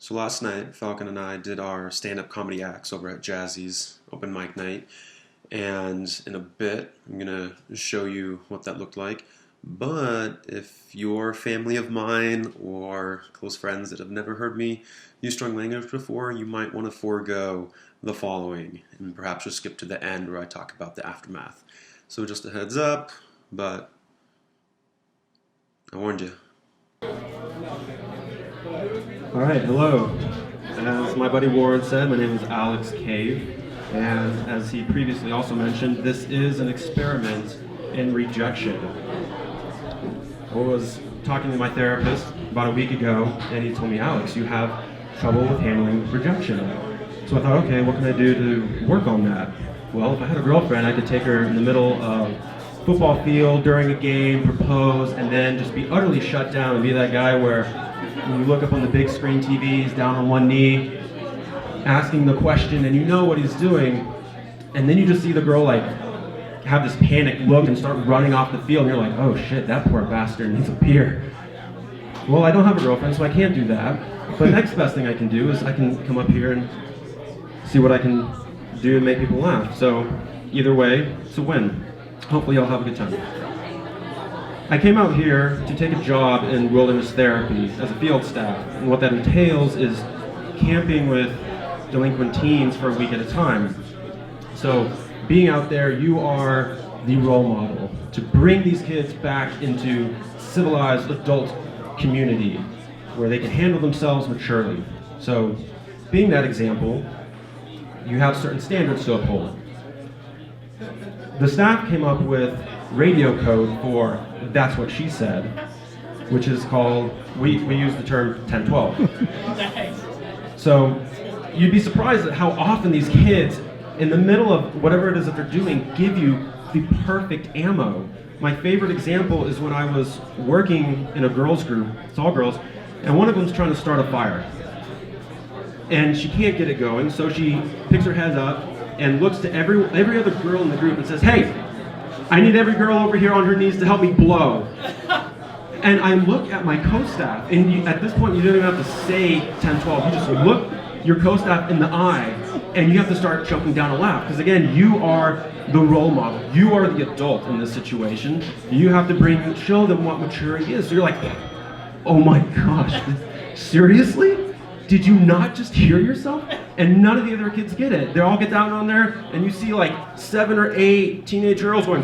So last night, Falcon and I did our stand-up comedy acts over at Jazzy's open mic night, and in a bit, I'm gonna show you what that looked like. But if you're family of mine or close friends that have never heard me use strong language before, you might want to forego the following and perhaps just skip to the end where I talk about the aftermath. So just a heads up, but I warned you. All right, hello. As my buddy Warren said, my name is Alex Cave, and as he previously also mentioned, this is an experiment in rejection. I was talking to my therapist about a week ago, and he told me, Alex, you have trouble with handling rejection. So I thought, okay, what can I do to work on that? Well, if I had a girlfriend, I could take her in the middle of football field during a game, propose, and then just be utterly shut down and be that guy where when you look up on the big screen TV, he's down on one knee, asking the question, and you know what he's doing, and then you just see the girl like have this panicked look and start running off the field, and you're like, oh shit, that poor bastard needs a beer. Well, I don't have a girlfriend, so I can't do that. But the next best thing I can do is I can come up here and see what I can do to make people laugh. So either way, it's a win. Hopefully I'll have a good time. I came out here to take a job in wilderness therapy as a field staff, and what that entails is camping with delinquent teens for a week at a time. So being out there, you are the role model to bring these kids back into civilized adult community where they can handle themselves maturely. So being that example, you have certain standards to uphold. The staff came up with radio code for That's What She Said, which is called, we use the term 1012. Nice. So you'd be surprised at how often these kids, in the middle of whatever it is that they're doing, give you the perfect ammo. My favorite example is when I was working in a girls group, it's all girls, and one of them's trying to start a fire. And she can't get it going, so she picks her head up and looks to every other girl in the group and says, hey, I need every girl over here on her knees to help me blow. And I look at my co-staff, and at this point you don't even have to say 10-12, you just look your co-staff in the eye, and you have to start choking down a laugh, because again, you are the role model. You are the adult in this situation. You have to show them what maturity is. So you're like, oh my gosh, seriously? Did you not just hear yourself? And none of the other kids get it. They all get down on there, and you see like 7 or 8 teenage girls going,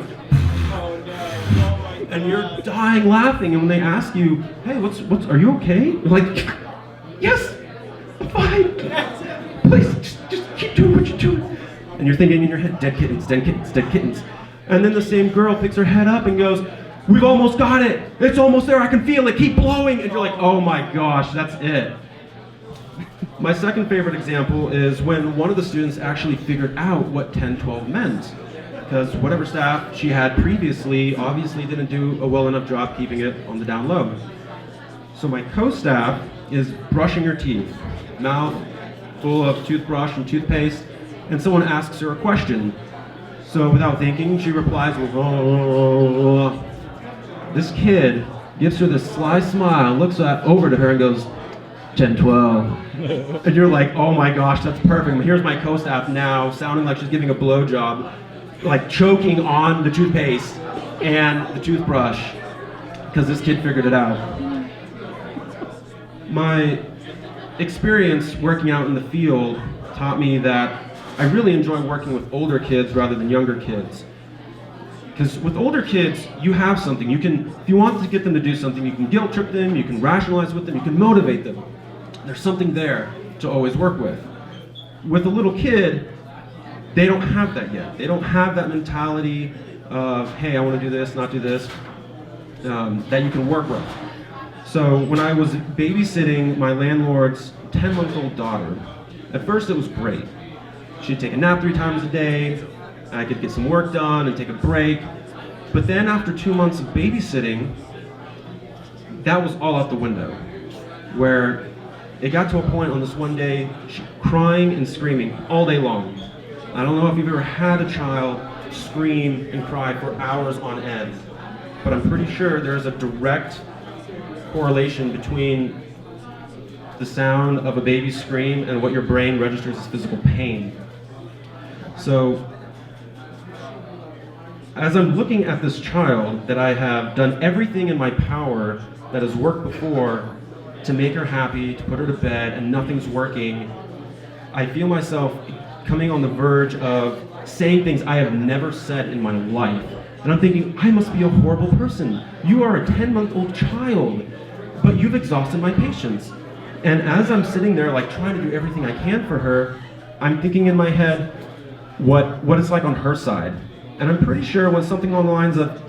and you're dying laughing. And when they ask you, hey, are you okay? You're like, yes, I'm fine. Please, just keep doing what you're doing. And you're thinking in your head, dead kittens, dead kittens, dead kittens. And then the same girl picks her head up and goes, we've almost got it. It's almost there. I can feel it. Keep blowing. And you're like, oh my gosh, that's it. My second favorite example is when one of the students actually figured out what 10-12 meant. Because whatever staff she had previously obviously didn't do a well enough job keeping it on the down low. So my co-staff is brushing her teeth, mouth full of toothbrush and toothpaste, and someone asks her a question. So without thinking, she replies with, oh. This kid gives her this sly smile, looks over to her and goes, 10-12. And you're like, oh my gosh, that's perfect. But here's my co-staff now, sounding like she's giving a blowjob, like choking on the toothpaste and the toothbrush, because this kid figured it out. My experience working out in the field taught me that I really enjoy working with older kids rather than younger kids. Because with older kids, you have something. You can, if you want to get them to do something, you can guilt trip them, you can rationalize with them, you can motivate them. There's something there to always work with. With a little kid, they don't have that yet. They don't have that mentality of, hey, I want to do this, not do this, that you can work with. So when I was babysitting my landlord's 10-month-old daughter, at first it was great. She'd take a nap 3 times a day, I could get some work done and take a break. But then after 2 months of babysitting, that was all out the window. Where it got to a point on this one day, crying and screaming all day long. I don't know if you've ever had a child scream and cry for hours on end, but I'm pretty sure there's a direct correlation between the sound of a baby scream and what your brain registers as physical pain. So, as I'm looking at this child that I have done everything in my power that has worked before to make her happy, to put her to bed, and nothing's working, I feel myself coming on the verge of saying things I have never said in my life. And I'm thinking, I must be a horrible person. You are a 10-month-old child, but you've exhausted my patience. And as I'm sitting there, like trying to do everything I can for her, I'm thinking in my head what it's like on her side. And I'm pretty sure when something along the lines of,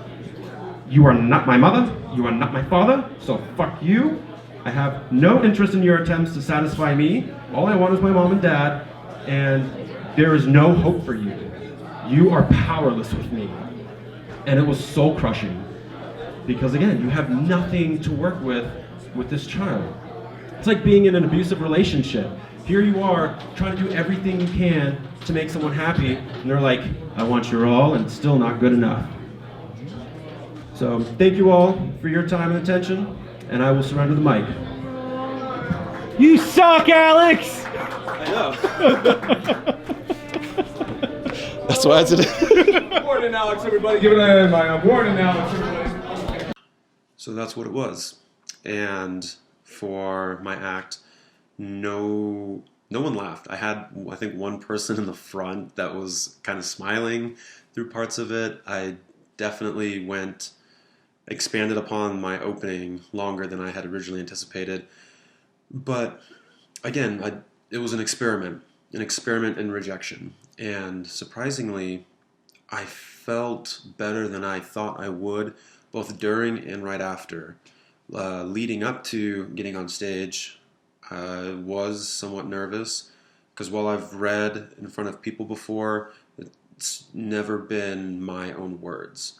you are not my mother, you are not my father, so fuck you. I have no interest in your attempts to satisfy me. All I want is my mom and dad, and there is no hope for you. You are powerless with me. And it was soul crushing. Because again, you have nothing to work with this child. It's like being in an abusive relationship. Here you are, trying to do everything you can to make someone happy, and they're like, I want your all, and it's still not good enough. So thank you all for your time and attention, and I will surrender the mic. You suck, Alex! I know. That's why I did it. Warden Alex, everybody. Give it a warden Alex, everybody. So that's what it was. And for my act, no one laughed. I had, I think, one person in the front that was kind of smiling through parts of it. I definitely expanded upon my opening longer than I had originally anticipated. But again, it was an experiment in rejection. And surprisingly, I felt better than I thought I would, both during and right after. Leading up to getting on stage, I was somewhat nervous, because while I've read in front of people before, it's never been my own words.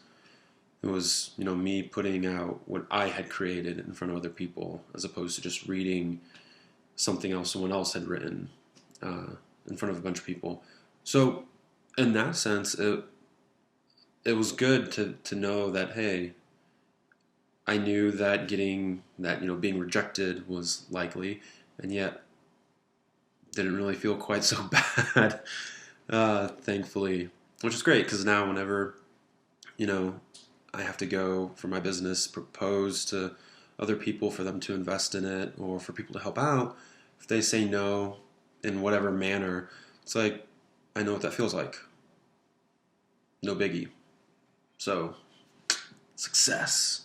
It was, me putting out what I had created in front of other people, as opposed to just reading something else someone else had written in front of a bunch of people. So, in that sense, it was good to know that, hey, I knew that being rejected was likely, and yet didn't really feel quite so bad, thankfully, which is great, because now whenever, I have to go for my business, propose to other people for them to invest in it, or for people to help out, if they say no in whatever manner, it's like, I know what that feels like. No biggie. So, success.